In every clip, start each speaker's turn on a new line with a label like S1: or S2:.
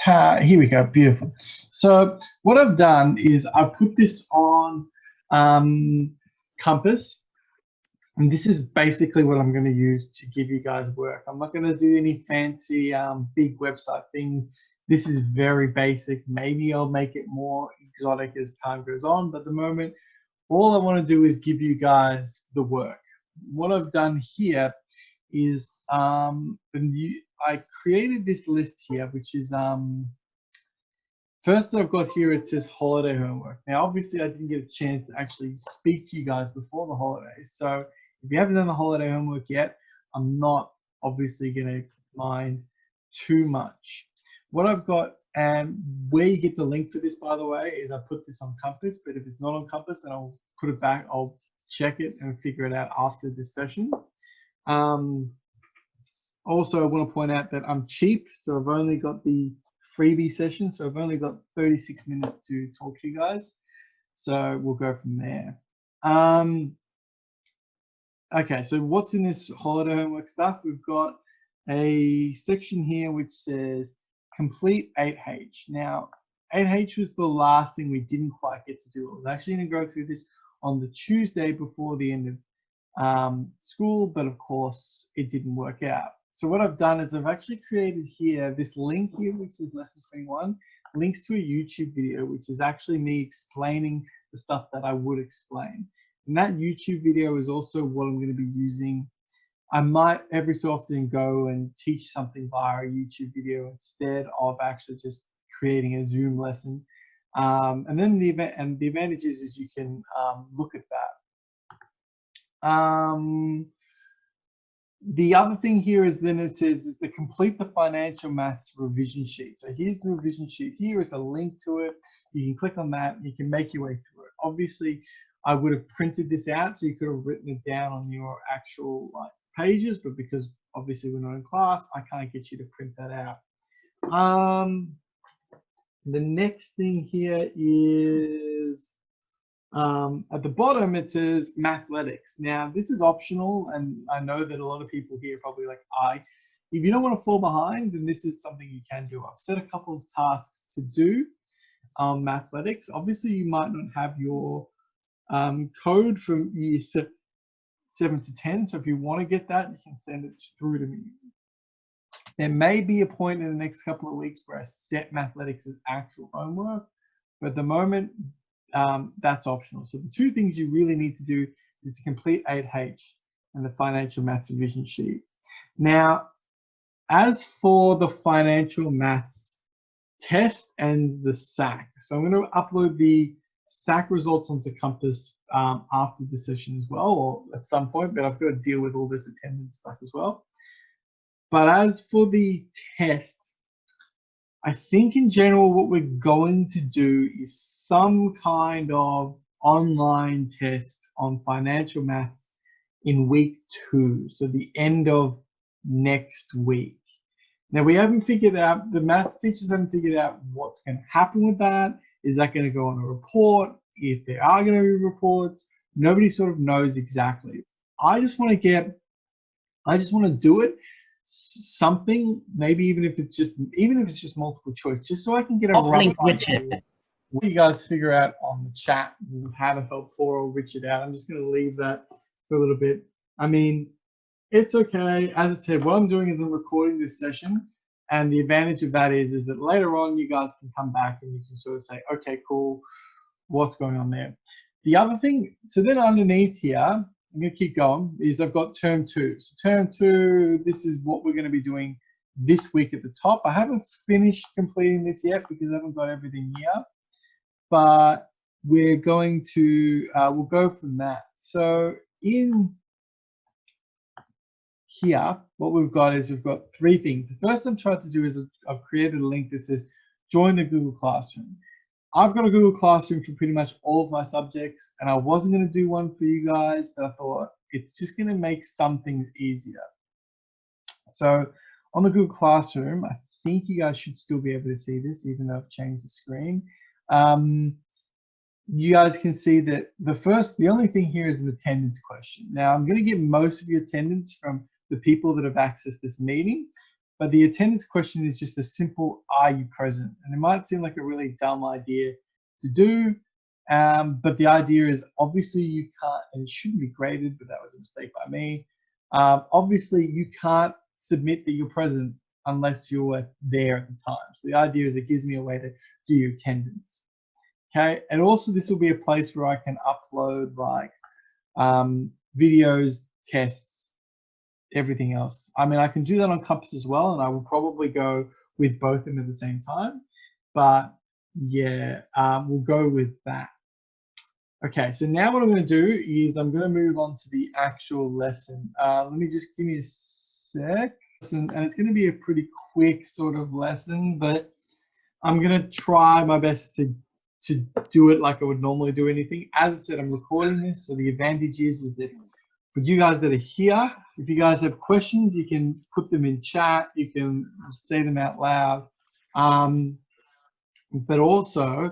S1: Here we go, beautiful. So what I've done is I put this on Compass, and this is basically what I'm going to use to give you guys work. I'm not going to do any fancy big website things. This is very basic. Maybe I'll make it more exotic as time goes on, but at the moment, all I want to do is give you guys the work. What I've done here is I created this list here, which is first I've got here, it says holiday homework. Now, obviously I didn't get a chance to actually speak to you guys before the holidays. So if you haven't done the holiday homework yet, I'm not obviously gonna mind too much. What I've got, and where you get the link for this, by the way, is I put this on Compass, but if it's not on Compass, then I'll put it back, I'll check it and figure it out after this session. Also, I want to point out that I'm cheap, so I've only got the freebie session, so I've only got 36 minutes to talk to you guys. So we'll go from there. Okay, so what's in this holiday homework stuff? We've got a section here which says complete 8H. Now, 8H was the last thing we didn't quite get to do. I was actually going to go through this on the Tuesday before the end of school, but of course it didn't work out. So what I've done is I've actually created here this link here, which is lesson 21, links to a YouTube video, which is actually me explaining the stuff that I would explain. And that YouTube video is also what I'm going to be using. I might every so often go and teach something via a YouTube video instead of actually just creating a Zoom lesson. And then the advantage is you can look at that. The other thing here is then it says is to complete the financial maths revision sheet. So here's the revision sheet. Here is a link to it. You can click on that and you can make your way through it. Obviously, I would have printed this out so you could have written it down on your actual pages, but because obviously we're not in class, I can't get you to print that out. The next thing here is at the bottom, it says Mathletics. Now, this is optional, and I know that a lot of people here are probably like, if you don't want to fall behind, then this is something you can do. I've set a couple of tasks to do Mathletics. Obviously, you might not have your code from year 7 to 10, so if you want to get that, you can send it through to me. There may be a point in the next couple of weeks where I set Mathletics as actual homework, but at the moment, that's optional. So the two things you really need to do is to complete 8H and the financial maths revision sheet. Now, as for the financial maths test and the SAC, so I'm going to upload the SAC results onto Compass after the session as well, or at some point, but I've got to deal with all this attendance stuff as well. But as for the test, I think in general, what we're going to do is some kind of online test on financial maths in week 2, so the end of next week. Now, we haven't figured out, the maths teachers haven't figured out what's going to happen with that. Is that going to go on a report? If there are going to be reports, nobody sort of knows exactly. I just want to do it. Something, maybe even if it's just multiple choice, just so I can get a rough idea. What you guys figure out on the chat how to help Paul or Richard out. I'm just going to leave that for a little bit. I mean, it's okay. As I said, what I'm doing is I'm recording this session, and the advantage of that is that later on you guys can come back and you can sort of say, okay, cool, what's going on there. The other thing, so then underneath here, I'm going to keep going, is I've got term 2. So term 2, this is what we're going to be doing this week at the top. I haven't finished completing this yet because I haven't got everything here, but we're going to, we'll go from that. So in here, what we've got is we've got 3 things. The first I'm trying to do is I've created a link that says join the Google Classroom. I've got a Google Classroom for pretty much all of my subjects, and I wasn't going to do one for you guys, but I thought it's just going to make some things easier. So on the Google Classroom, I think you guys should still be able to see this, even though I've changed the screen. You guys can see that the only thing here is an attendance question. Now, I'm going to get most of your attendance from the people that have accessed this meeting, but the attendance question is just a simple, are you present? And it might seem like a really dumb idea to do, but the idea is obviously you can't, and it shouldn't be graded, but that was a mistake by me. Obviously you can't submit that you're present unless you're there at the time. So the idea is it gives me a way to do your attendance. Okay, and also this will be a place where I can upload like videos, tests, everything else. I mean, I can do that on Compass as well, and I will probably go with both of them at the same time. But yeah, we'll go with that. Okay, so now what I'm going to do is I'm going to move on to the actual lesson. Let me just give me a sec. And it's going to be a pretty quick sort of lesson, but I'm going to try my best to do it like I would normally do anything. As I said, I'm recording this, so the advantage is that for you guys that are here, if you guys have questions, you can put them in chat, you can say them out loud. But also,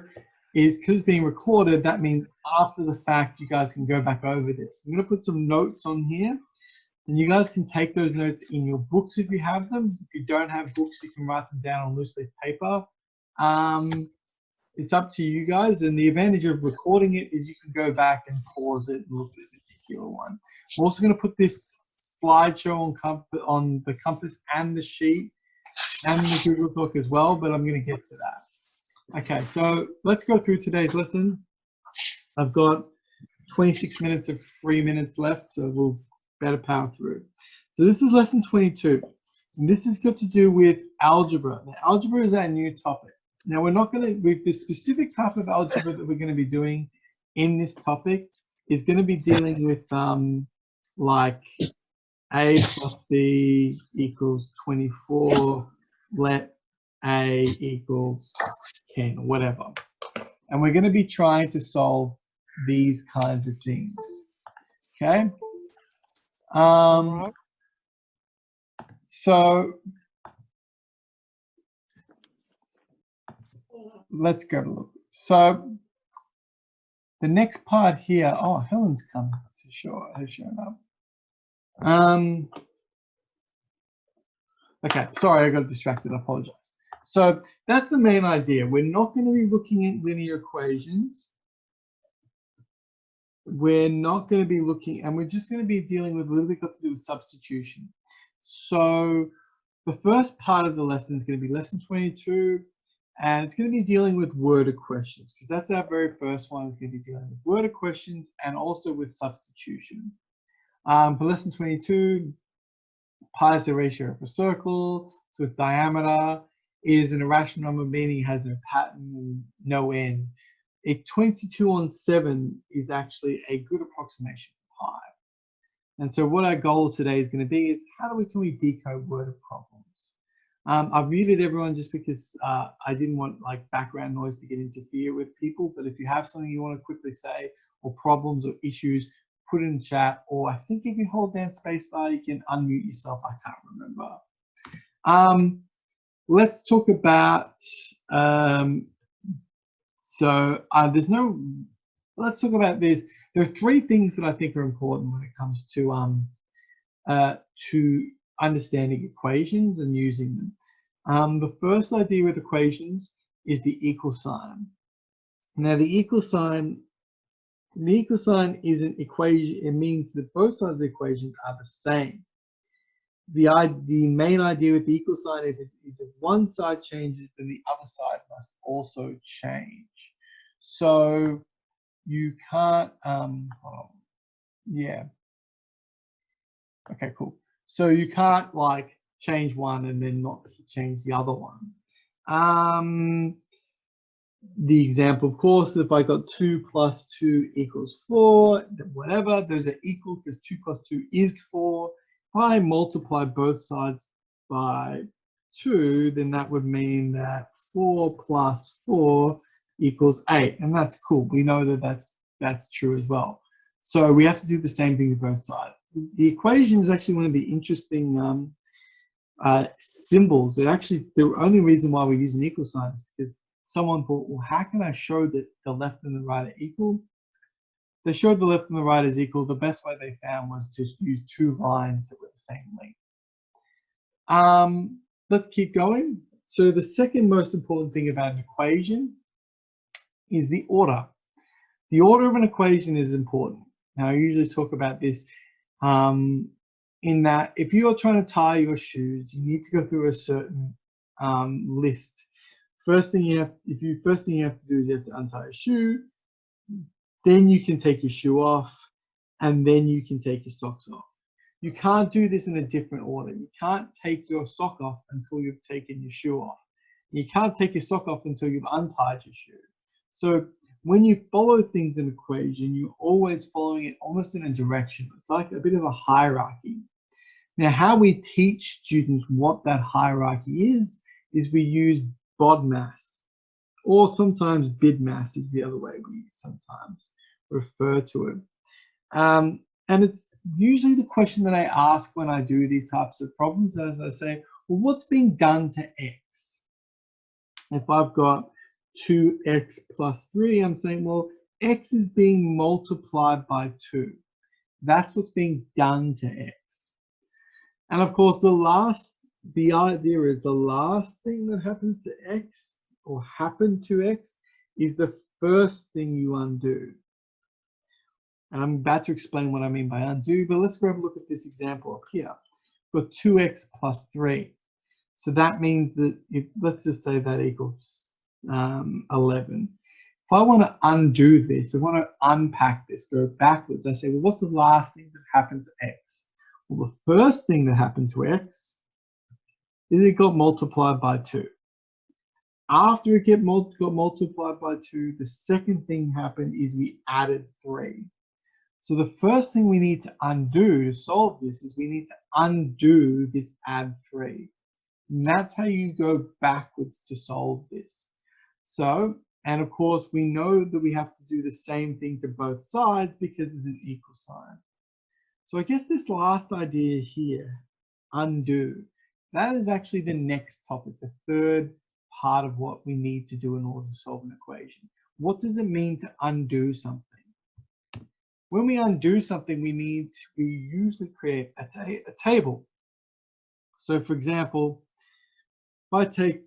S1: is because it's being recorded, that means after the fact, you guys can go back over this. I'm going to put some notes on here, and you guys can take those notes in your books if you have them. If you don't have books, you can write them down on loose leaf paper. It's up to you guys, and the advantage of recording it is you can go back and pause it and look at a particular one. I'm also going to put this slideshow on the Compass and the sheet and the Google Doc as well, but I'm going to get to that. Okay, so let's go through today's lesson. I've got 26 minutes to 3 minutes left, so we'll better power through. So this is lesson 22, and this has got to do with algebra. Now, algebra is our new topic. Now, we're not going to, with the specific type of algebra that we're going to be doing in this topic is going to be dealing with like a plus b equals 24, let a equal 10, or whatever. And we're going to be trying to solve these kinds of things. Okay. So let's go look. So the next part here, oh, Helen's come to show, has shown up. Okay, sorry, I got distracted, I apologize. So that's the main idea. We're not going to be looking at linear equations. We're not going to be looking, and we're just going to be dealing with a little bit got to do with substitution. So the first part of the lesson is going to be lesson 22, and it's going to be dealing with word questions, because that's our very first one, is going to be dealing with word questions and also with substitution. For lesson 22, pi is the ratio of a circle to its diameter, is an irrational number, meaning it has no pattern and no end. A 22 on 7 is actually a good approximation of pi. And so what our goal today is going to be is how can we decode word problems? I've muted everyone just because I didn't want like background noise to interfere with people, but if you have something you want to quickly say, or problems or issues, put it in chat, or I think if you hold down spacebar, you can unmute yourself. I can't remember. Let's talk about, let's talk about this. There are 3 things that I think are important when it comes to understanding equations and using them. The first idea with equations is the equal sign. Now the equal sign is an equation. It means that both sides of the equation are the same. The main idea with the equal sign is if one side changes, then the other side must also change. So you can't, yeah. Okay, cool. So you can't like change one and then not change the other one. The example, of course, if I got 2 plus 2 equals 4, whatever, those are equal because 2 plus 2 is 4. If I multiply both sides by 2, then that would mean that 4 plus 4 equals 8, and that's cool. We know that that's true as well. So we have to do the same thing with both sides. The equation is actually one of the interesting symbols. The only reason why we use an equal sign is because someone thought, well, how can I show that the left and the right are equal? They showed the left and the right is equal. The best way they found was to use 2 lines that were the same length. let's keep going. So the second most important thing about an equation is the order. The order of an equation is important. Now, I usually talk about this in that if you are trying to tie your shoes, you need to go through a certain list. First thing you have to do is you have to untie a shoe, then you can take your shoe off, and then you can take your socks off. You can't do this in a different order. You can't take your sock off until you've taken your shoe off. You can't take your sock off until you've untied your shoe. So when you follow things in equation, you're always following it almost in a direction. It's like a bit of a hierarchy. Now, how we teach students what that hierarchy is we use BODMAS, or sometimes BIDMAS is the other way we sometimes refer to it. And it's usually the question that I ask when I do these types of problems, as I say, well, what's being done to X? If I've got 2x plus 3, I'm saying, well, X is being multiplied by 2. That's what's being done to X. And of course, the idea is the last thing that happens to X or happened to X is the first thing you undo. And I'm about to explain what I mean by undo, but let's grab a look at this example up here. We've got 2x plus 3. So that means that let's just say that equals 11. If I want to undo this, I want to unpack this, go backwards, I say, well, what's the last thing that happened to X? Well, the first thing that happened to X is it got multiplied by 2. After it got multiplied by 2, the second thing happened is we added 3. So the first thing we need to undo to solve this is we need to undo this add 3. And that's how you go backwards to solve this. So, and of course, we know that we have to do the same thing to both sides because there's an equal sign. So I guess this last idea here, undo, that is actually the next topic, the third part of what we need to do in order to solve an equation. What does it mean to undo something? When we undo something, we usually create a table. So for example, if I take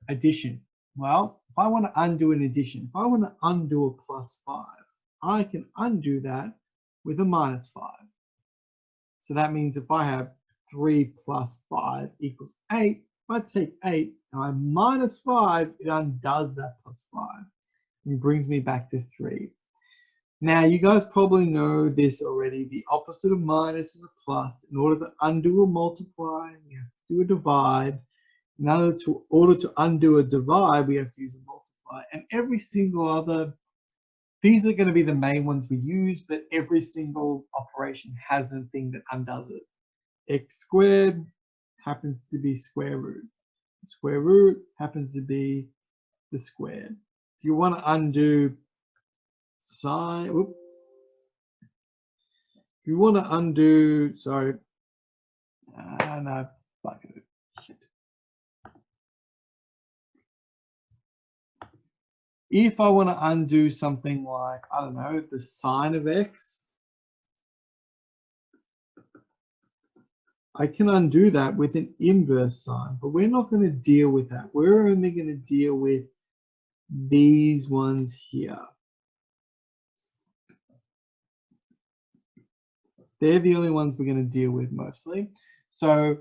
S1: addition, well, if I want to undo an addition, if I want to undo a plus 5, I can undo that with a minus 5. So that means if I have 3 plus 5 equals 8, if I take 8 and I minus 5, it undoes that plus 5 and brings me back to 3. Now, you guys probably know this already. The opposite of minus is a plus. In order to undo a multiply, we have to do a divide. In order to undo a divide, we have to use a multiply. And every single other, these are going to be the main ones we use, but every single operation has a thing that undoes it. X squared happens to be square root. The square root happens to be the squared. If you want to undo sine, if you want to undo, sorry, no, fuck it, shit. If I want to undo something like, I don't know, the sine of X, I can undo that with an inverse sign, but we're not going to deal with that. We're only going to deal with these ones here. They're the only ones we're going to deal with mostly. So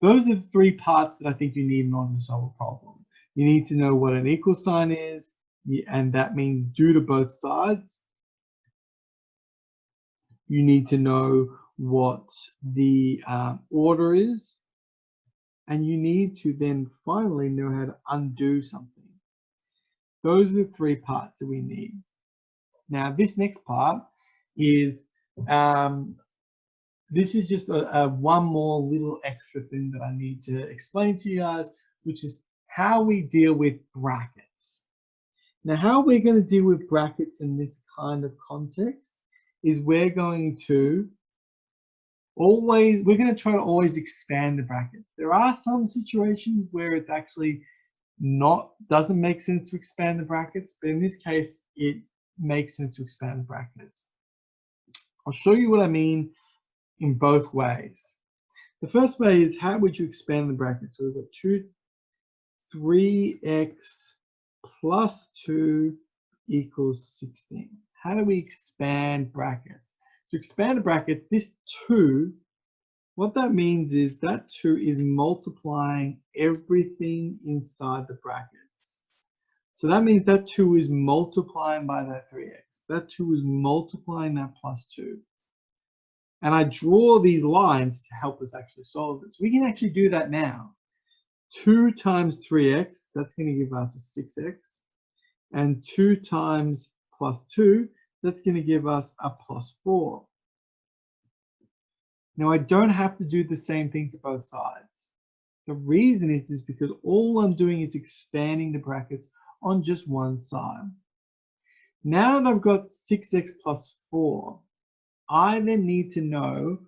S1: those are the 3 parts that I think you need in order to solve a problem. You need to know what an equal sign is, and that means do to both sides. You need to know what the order is, and you need to then finally know how to undo something. Those are the 3 parts that we need. Now, this next part is this is just one more little extra thing that I need to explain to you guys, which is how we deal with brackets. Now, how we're going to deal with brackets in this kind of context is we're going to try to always expand the brackets. There are some situations where it's actually doesn't make sense to expand the brackets, but in this case, it makes sense to expand the brackets. I'll show you what I mean in both ways. The first way is, how would you expand the bracket? So we've got 3x plus 2 equals 16. How do we expand brackets? To expand a bracket, this 2, what that means is that 2 is multiplying everything inside the brackets. So that means that 2 is multiplying by that 3x. That 2 is multiplying that plus 2. And I draw these lines to help us actually solve this. We can actually do that now. 2 times 3x, that's going to give us a 6x. And 2 times plus 2, that's going to give us a plus 4. Now, I don't have to do the same thing to both sides. The reason is because all I'm doing is expanding the brackets on just one side. Now that I've got 6x plus 4, I then need to know,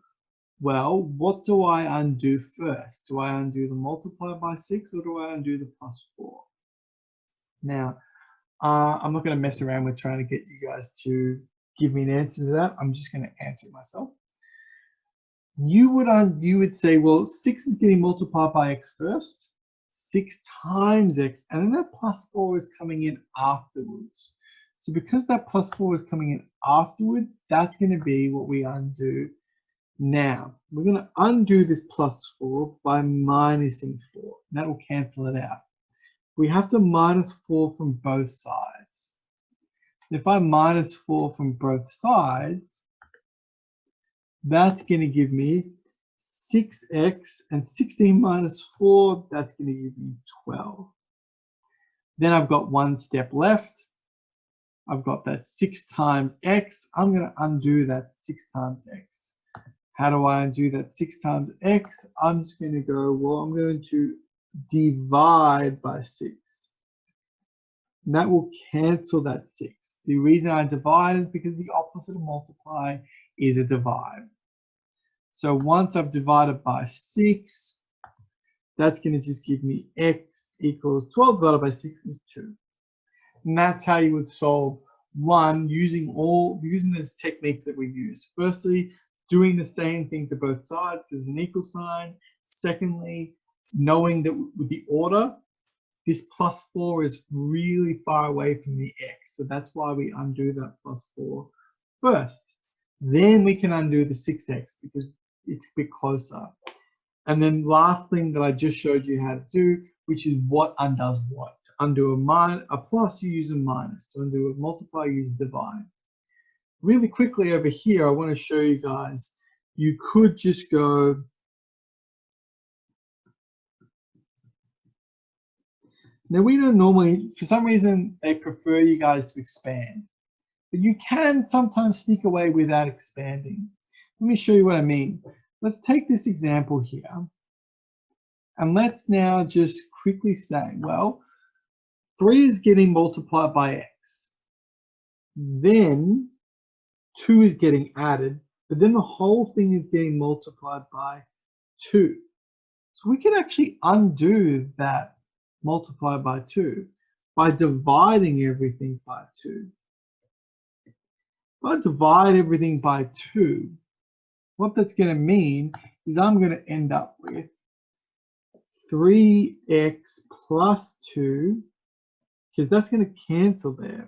S1: well, what do I undo first? Do I undo the multiply by 6 or do I undo the plus 4? Now, I'm not going to mess around with trying to get you guys to give me an answer to that. I'm just going to answer it myself. You would say, well, 6 is getting multiplied by x first, 6 times x, and then that plus 4 is coming in afterwards. So because that plus 4 is coming in afterwards, that's going to be what we undo now. We're going to undo this plus 4 by minusing 4. That will cancel it out. We have to minus 4 from both sides. If I minus 4 from both sides, that's going to give me 6x, and 16 minus 4, that's going to give me 12. Then I've got one step left. I've got that 6 times x. I'm going to undo that 6 times x. How do I undo that 6 times x? I'm just going to go, well, I'm going to divide by 6. And that will cancel that 6. The reason I divide is because the opposite of multiply is a divide. So once I've divided by 6, that's going to just give me x equals 12 divided by 6 is 2. And that's how you would solve one using those techniques that we use. Firstly, doing the same thing to both sides, there's an equal sign. Secondly, knowing that with the order, this plus 4 is really far away from the x. So that's why we undo that plus 4 first. Then we can undo the 6x because it's a bit closer. And then last thing that I just showed you how to do, which is what undoes what. To undo a plus, you use a minus. To undo a multiply, you use a divide. Really quickly over here, I want to show you guys, you could just go, now we don't normally, for some reason, they prefer you guys to expand. But you can sometimes sneak away without expanding. Let me show you what I mean. Let's take this example here. And let's now just quickly say, well, 3 is getting multiplied by x. Then 2 is getting added, but then the whole thing is getting multiplied by 2. So we can actually undo that multiplied by 2 by dividing everything by 2. If I divide everything by 2, what that's going to mean is I'm going to end up with 3x plus 2, because that's going to cancel there.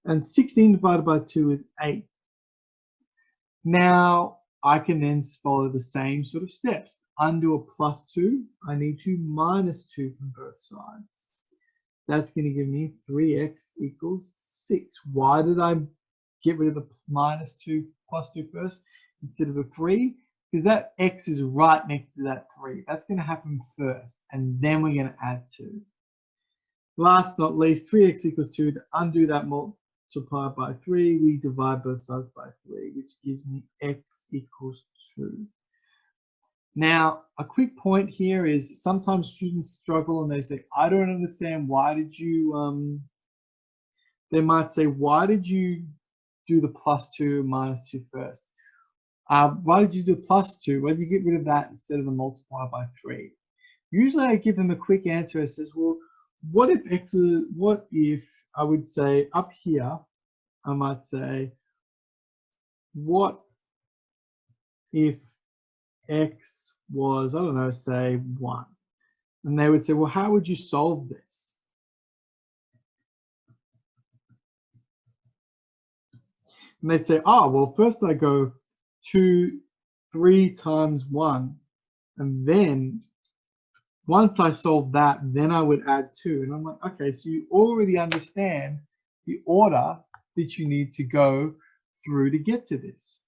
S1: And 16 divided by 2 is 8. Now, I can then follow the same sort of steps. Undo a plus 2, I need to minus 2 from both sides. That's going to give me 3x equals 6. Why did I get rid of the minus 2 plus 2 first instead of a 3? Because that x is right next to that 3. That's going to happen first, and then we're going to add 2. Last not least, 3x equals 2. To undo that multiplied by 3, we divide both sides by 3, which gives me x equals 2. Now, a quick point here is sometimes students struggle and they say, I don't understand, why did you, they might say, why did you do the plus 2 and minus 2 first? Why did you do plus 2? Why did you get rid of that instead of the multiply by 3? Usually I give them a quick answer. It says, well, what if I would say up here, I might say, what if x was, I don't know, say 1. And they would say, well, how would you solve this? And they'd say, oh, well, first I go 3 times 1. And then once I solve that, then I would add 2. And I'm like, okay, so you already understand the order that you need to go through to get to this.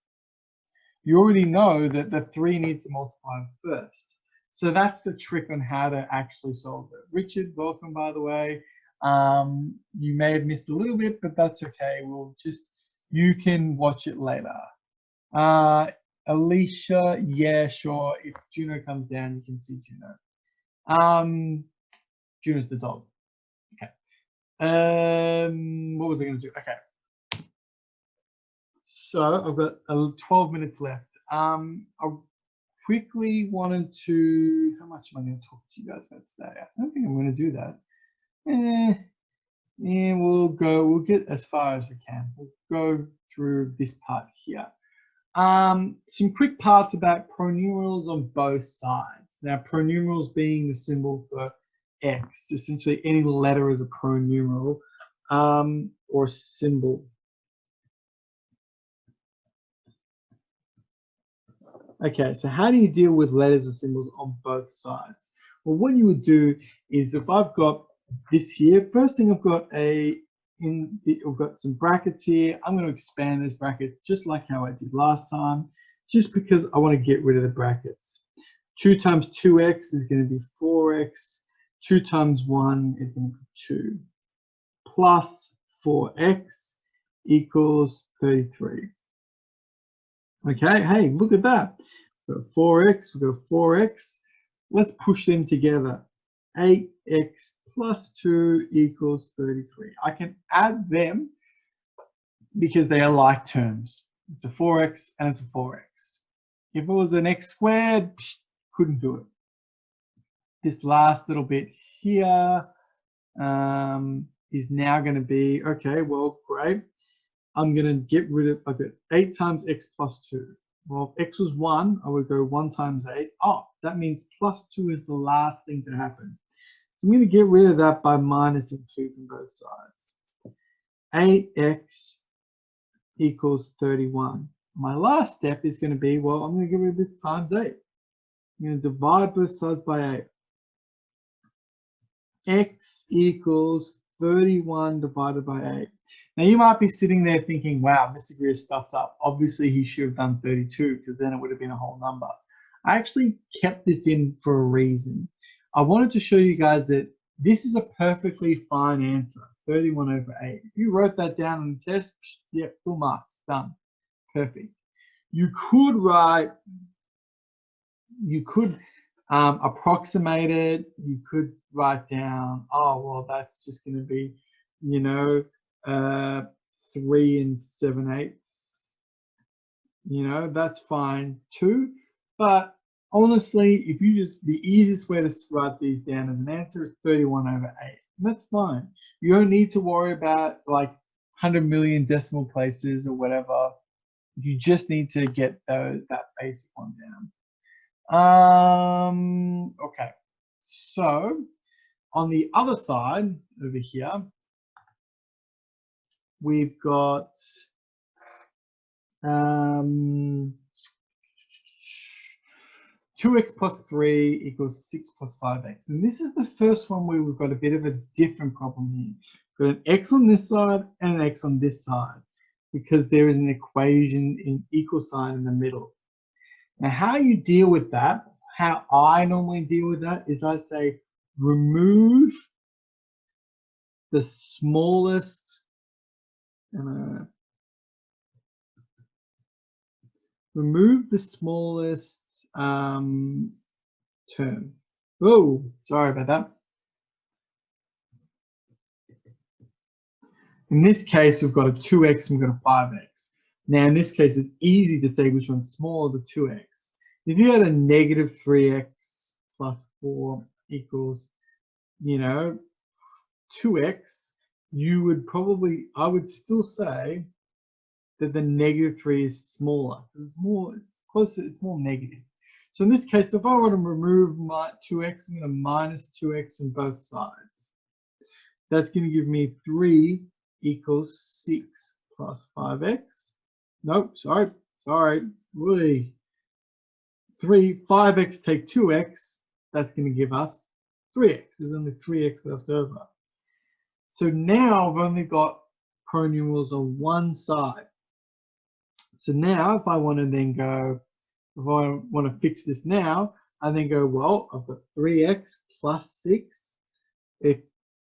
S1: You already know that the 3 needs to multiply first. So that's the trick on how to actually solve it. Richard, welcome, by the way. You may have missed a little bit, but that's okay. You can watch it later. Alicia, yeah, sure. If Juno comes down, you can see Juno. Juno's the dog. Okay. What was I going to do? Okay. So I've got 12 minutes left. I quickly wanted to, how much am I going to talk to you guys about today? I don't think I'm going to do that. Yeah, we'll get as far as we can. We'll go through this part here. Some quick parts about pronumerals on both sides. Now, pronumerals being the symbol for X, essentially any letter is a pronumeral or symbol. Okay, so how do you deal with letters and symbols on both sides? Well, what you would do is if I've got this here, first thing I've got some brackets here. I'm going to expand those brackets just like how I did last time, just because I want to get rid of the brackets. 2 times 2x is going to be 4x. 2 times 1 is going to be 2. Plus 4x equals 33. Okay, hey, look at that. We've got 4x, we've got 4x. Let's push them together. 8x plus 2 equals 33. I can add them because they are like terms. It's a 4x and it's a 4x. If it was an x squared, couldn't do it. This last little bit here is now going to be, okay, well, great. I'm going to get rid of, I've got 8 times x plus 2. Well, if x was 1, I would go 1 times 8. Oh, that means plus 2 is the last thing to happen. So I'm going to get rid of that by minusing 2 from both sides. 8x equals 31. My last step is going to be, well, I'm going to get rid of this times 8. I'm going to divide both sides by 8. X equals 31 divided by 8. Now you might be sitting there thinking, wow, Mr. Greer stuffed up. Obviously he should have done 32 because then it would have been a whole number. I actually kept this in for a reason. I wanted to show you guys that this is a perfectly fine answer, 31 over 8. If you wrote that down on the test, yeah, full marks, done, perfect. You could approximate it. You could write down, oh, well, that's just going to be, 3 7/8. That's fine too. But honestly, if the easiest way to write these down as an answer is 31 over 8. And that's fine. You don't need to worry about like 100 million decimal places or whatever. You just need to get that basic one down. Okay. So on the other side over here, we've got 2x plus 3 equals 6 plus 5x. And this is the first one where we've got a bit of a different problem here. We've got an x on this side and an x on this side because there is an equation in equal sign in the middle. Now, how you deal with that, how I normally deal with that is I say remove the smallest term. Oh, sorry about that. In this case, we've got a 2x and we've got a 5x. Now, in this case, it's easy to say which one's smaller, the 2x. If you had a negative 3x plus 4 equals, 2x, you would probably, I would still say that the negative 3 is smaller. It's closer, it's more negative. So in this case, if I want to remove my 2x, I'm going to minus 2x on both sides. That's going to give me 3 equals 6 plus 5x. Nope, sorry. Really. 5x take 2x, that's going to give us 3x. There's only 3x left over. So now I've only got pronumerals on one side. So now if I want to then go, if I want to fix this now, I then go, well, I've got 3x plus 6. If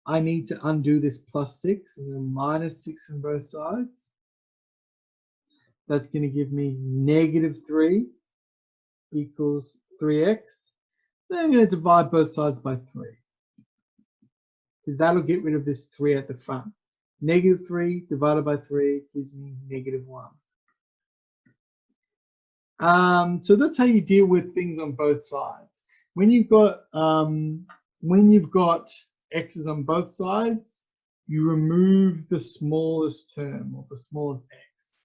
S1: I need to undo this plus 6, and then minus 6 on both sides, that's going to give me negative 3 equals 3x. Then I'm going to divide both sides by 3, because that'll get rid of this 3 at the front. Negative 3 divided by 3 gives me negative 1. So that's how you deal with things on both sides. When you've got x's on both sides, you remove the smallest term, or the smallest x.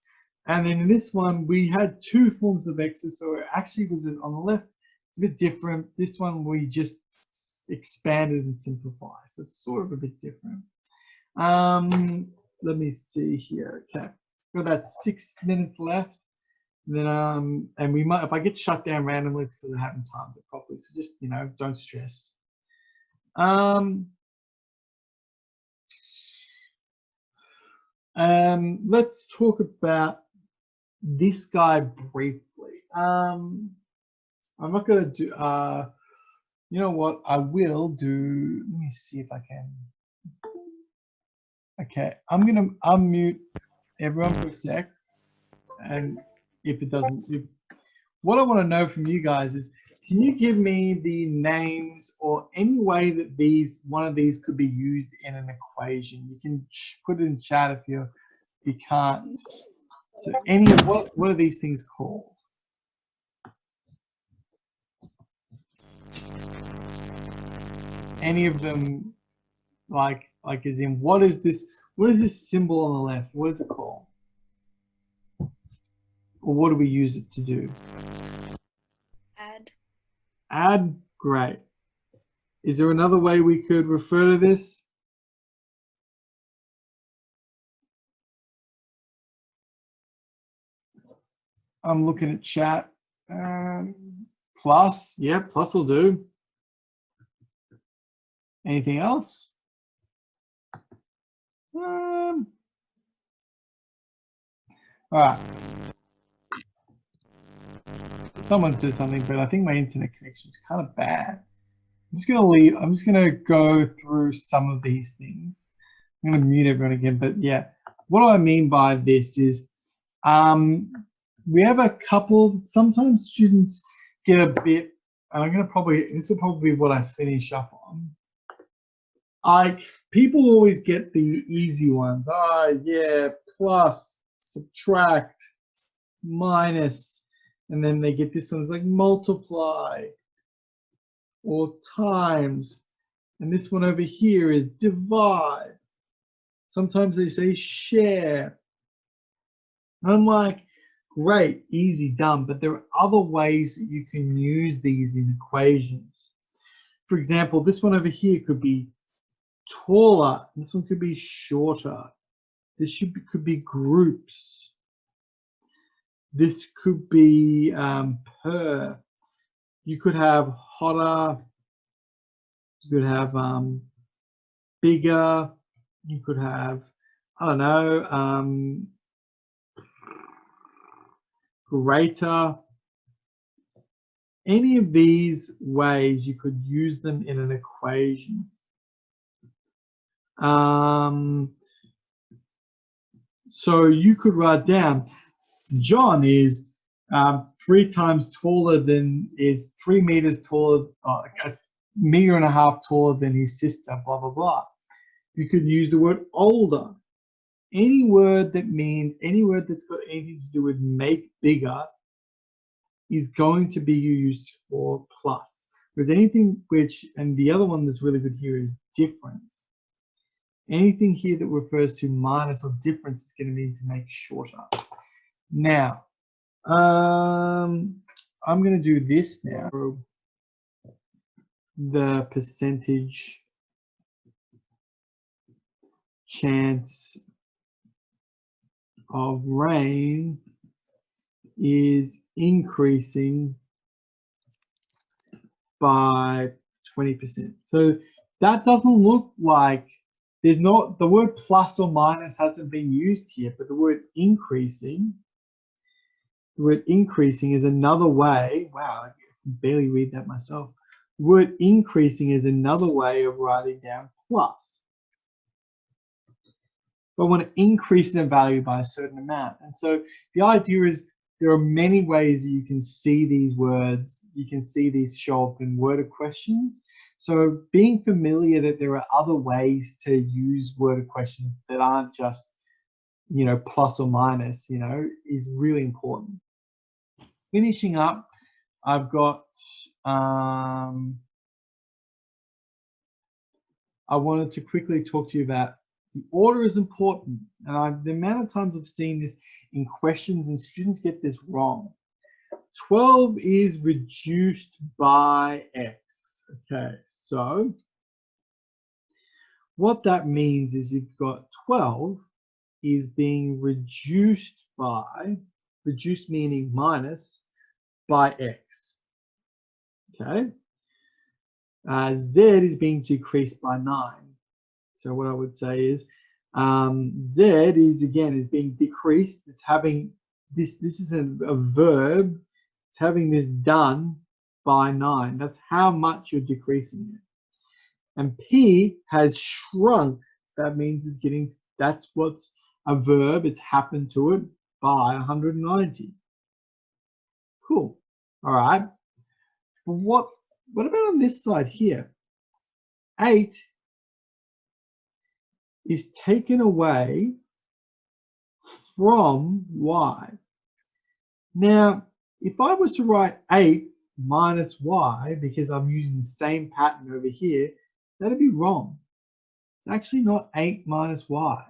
S1: And then in this one, we had 2 forms of x's, so it actually was on the left. It's a bit different. This one we just expanded and simplified, so it's sort of a bit different. Let me see here. Okay, got about 6 minutes left. And then and we might, if I get shut down randomly, it's because I haven't timed it properly. So just, you know, don't stress. Let's talk about this guy briefly. I'm not going to do, you know what, I will do, let me see if I can. Okay, I'm going to unmute everyone for a sec. And if it doesn't, what I want to know from you guys is, can you give me the names or any way that one of these could be used in an equation? You can put it in chat if you can't. So any of what are these things called? Any of them, like as in, what is this symbol on the left? What is it called? Or what do we use it to do? Add, great. Is there another way we could refer to this? I'm looking at chat. Plus, yeah, plus will do. Anything else? All right. Someone said something, but I think my internet connection is kind of bad. I'm just gonna go through some of these things. I'm gonna mute everyone again, but yeah, what I mean by this is, we have a couple. Sometimes students get a bit. And this will probably be what I finish up on. People always get the easy ones. Yeah, plus, subtract, minus, and then they get this one. It's like multiply or times, and this one over here is divide. Sometimes they say share. And I'm like, great, easy, done, but there are other ways that you can use these in equations. For example, this one over here could be taller, this one could be shorter. This could be groups. This could be per. You could have hotter. You could have bigger. You could have, I don't know, greater. Any of these ways you could use them in an equation. So you could write down, John is 3 times taller than, is 3 meters taller, a meter and a half taller than his sister, blah, blah, blah. You could use the word older. Any word that's got anything to do with make bigger is going to be used for plus. There's anything which, and the other one that's really good here is difference. Anything here that refers to minus or difference is going to mean to make shorter. Now, I I'm going to do this now. The percentage chance of rain is increasing by 20%. So that doesn't look like there's not, the word plus or minus hasn't been used here, but the word increasing is another way. Wow, I can barely read that myself. The word increasing is another way of writing down plus. But I want to increase the value by a certain amount. And so the idea is there are many ways that you can see these words. You can see these show up in worded questions. So being familiar that there are other ways to use worded questions that aren't just, you know, plus or minus, you know, is really important. Finishing up, I've got, I wanted to quickly talk to you about the order is important. And the amount of times I've seen this in questions and students get this wrong. 12 is reduced by X. Okay, so what that means is you've got 12 is being reduced by, reduced meaning minus, by X. Okay. Z is being decreased by 9. So what I would say is Z is being decreased. It's having this is a verb. It's having this done by 9. That's how much you're decreasing it. And P has shrunk. That means it's getting, that's what's a verb. It's happened to it by 190. Cool. All right. But what about on this side here? 8 is taken away from Y. Now, if I was to write 8 minus Y, because I'm using the same pattern over here, that'd be wrong. It's actually not 8 minus Y.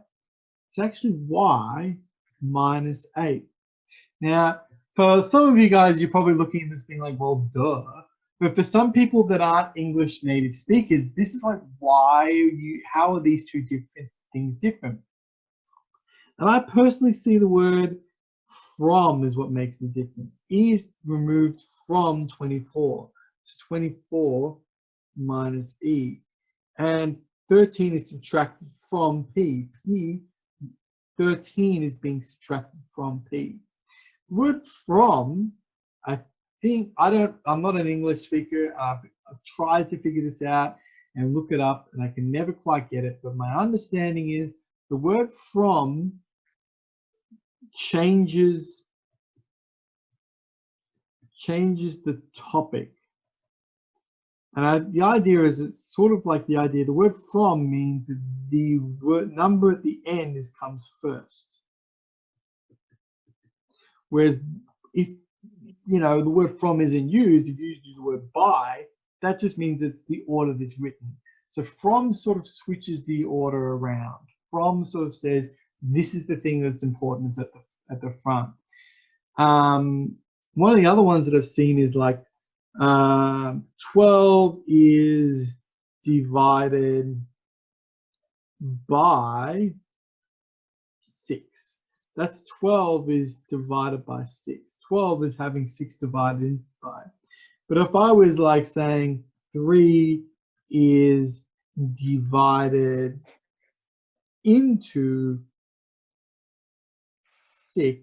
S1: It's actually Y minus 8. Now, for some of you guys, you're probably looking at this being like, well, duh. But for some people that aren't English native speakers, this is like, how are these two different things different? And I personally see the word from is what makes the difference. E is removed from 24. So 24 minus E. And 13 is subtracted from P. 13 is being subtracted from P. The word from, I'm not an English speaker. I've tried to figure this out and look it up, and I can never quite get it. But my understanding is the word from changes the topic. And the idea is, it's sort of like the idea, the word from means that the word number at the end comes first. Whereas if, you know, the word from isn't used, if you use the word by, that just means it's the order that's written. So from sort of switches the order around. From sort of says, this is the thing that's important at the front. One of the other ones that I've seen is like 12 is divided by 6. That's 12 is divided by 6. 12 is having 6 divided by. But if I was like saying 3 is divided into 6,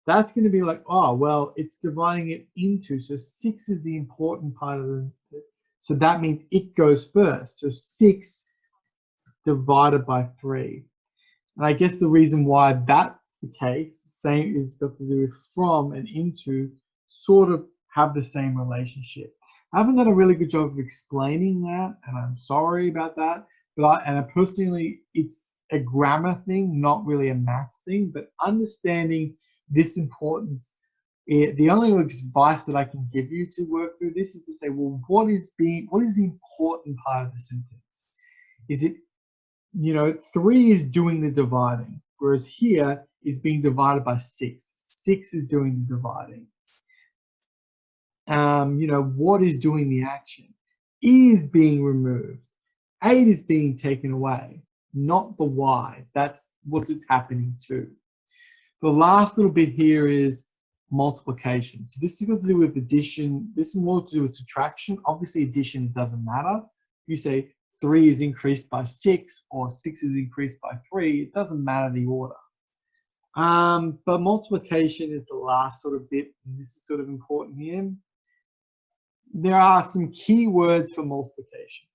S1: that's going to be like, oh, well, it's dividing it into. So 6 is the important part of it. So that means it goes first. So 6 divided by 3. And I guess the reason why that's the case, same is got to do with from and into, sort of have the same relationship. I haven't done a really good job of explaining that, and I'm sorry about that. But I personally, it's a grammar thing, not really a maths thing. But understanding this importance, the only advice that I can give you to work through this is to say, well, what is the important part of the sentence? Is it, you know, 3 is doing the dividing, whereas here is being divided by 6. 6 is doing the dividing. you know, what is doing the action? Is being removed. 8 is being taken away, not the y. That's what it's happening to. The last little bit here is multiplication. So this is got to do with addition. This is more to do with subtraction. Obviously, addition doesn't matter. You say 3 is increased by 6 or 6 is increased by 3. It doesn't matter the order. But multiplication is the last sort of bit. And this is sort of important here. There are some key words for multiplication.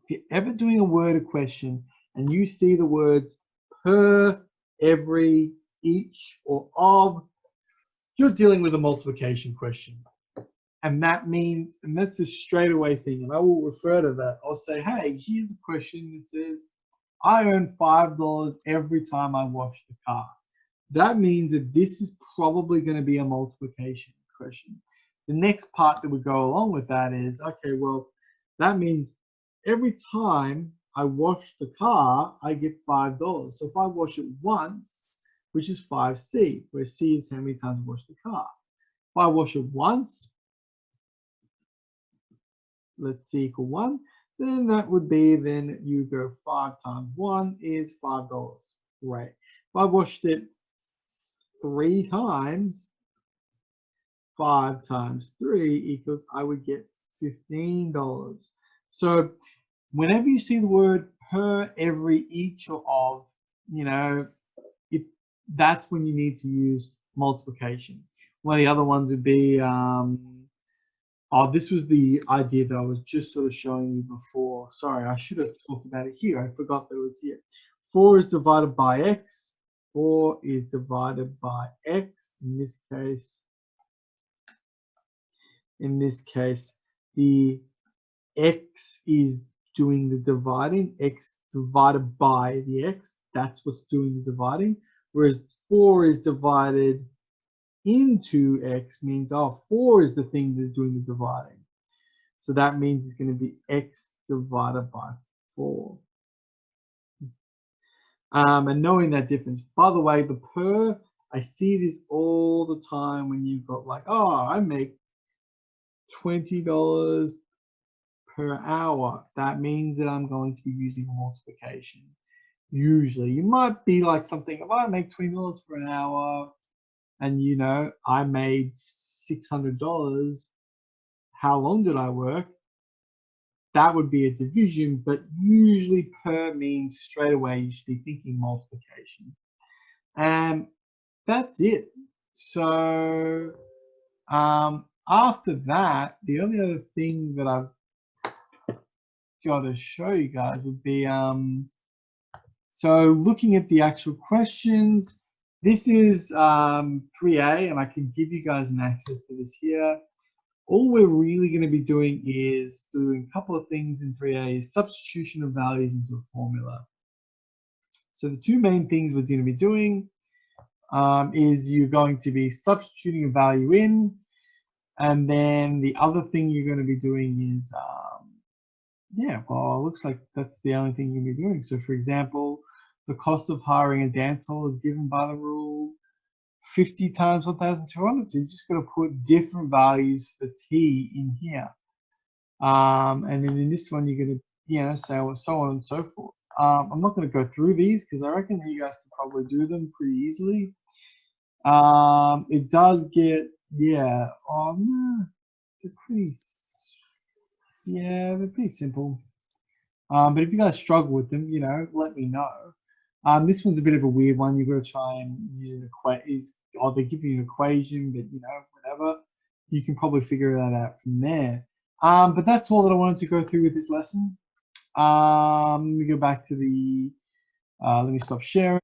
S1: If you're ever doing a word question and you see the words per, every, each, or of, you're dealing with a multiplication question. And that means, and that's a straightaway thing, and I will refer to that. I'll say, hey, here's a question that says, I earn $5 every time I wash the car. That means that this is probably going to be a multiplication question. The next part that would go along with that is, okay, well, that means every time I wash the car, I get $5. So if I wash it once, which is 5C, where C is how many times I wash the car. If I wash it once, let's C equal 1, then that would be, then you go 5 times 1 is $5. Right. If I washed it 3 times, 5 times 3 equals, I would get $15. So whenever you see the word per, every, each, or of, you know, that's when you need to use multiplication. One of the other ones would be, oh, this was the idea that I was just sort of showing you before. Sorry, I should have talked about it here. I forgot that it was here. 4 is divided by x. 4 is divided by x. In this case, the x is doing the dividing. X divided by the x. That's what's doing the dividing. Whereas 4 is divided into x means, oh, 4 is the thing that's doing the dividing. So that means it's going to be x divided by 4. And knowing that difference. By the way, the per, I see this all the time when you've got like, oh, I make $20 per hour. That means that I'm going to be using multiplication. Usually, you might be like something, if I make $20 for an hour, and you know, I made $600, how long did I work? That would be a division, but usually per means straight away you should be thinking multiplication. And that's it. So after that, the only other thing that I've got to show you guys would be, so looking at the actual questions, this is 3A, and I can give you guys an access to this here. All we're really going to be doing is doing a couple of things in 3A, is substitution of values into a formula. So the two main things we're going to be doing is you're going to be substituting a value in, and then the other thing you're going to be doing is, yeah, well, it looks like that's the only thing you're going to be doing. So for example, the cost of hiring a dance hall is given by the rule 50 times 1,200. So you just got to put different values for T in here. And then in this one, you're going to, you know, say so on and so forth. I'm not going to go through these because I reckon that you guys can probably do them pretty easily. It does get, yeah, they're pretty, yeah, they're pretty simple. But if you guys struggle with them, you know, let me know. This one's a bit of a weird one. You've got to try and use an equation, or they give you an equation, but you know, whatever. You can probably figure that out from there. But that's all that I wanted to go through with this lesson. Let me go back to the, let me stop sharing.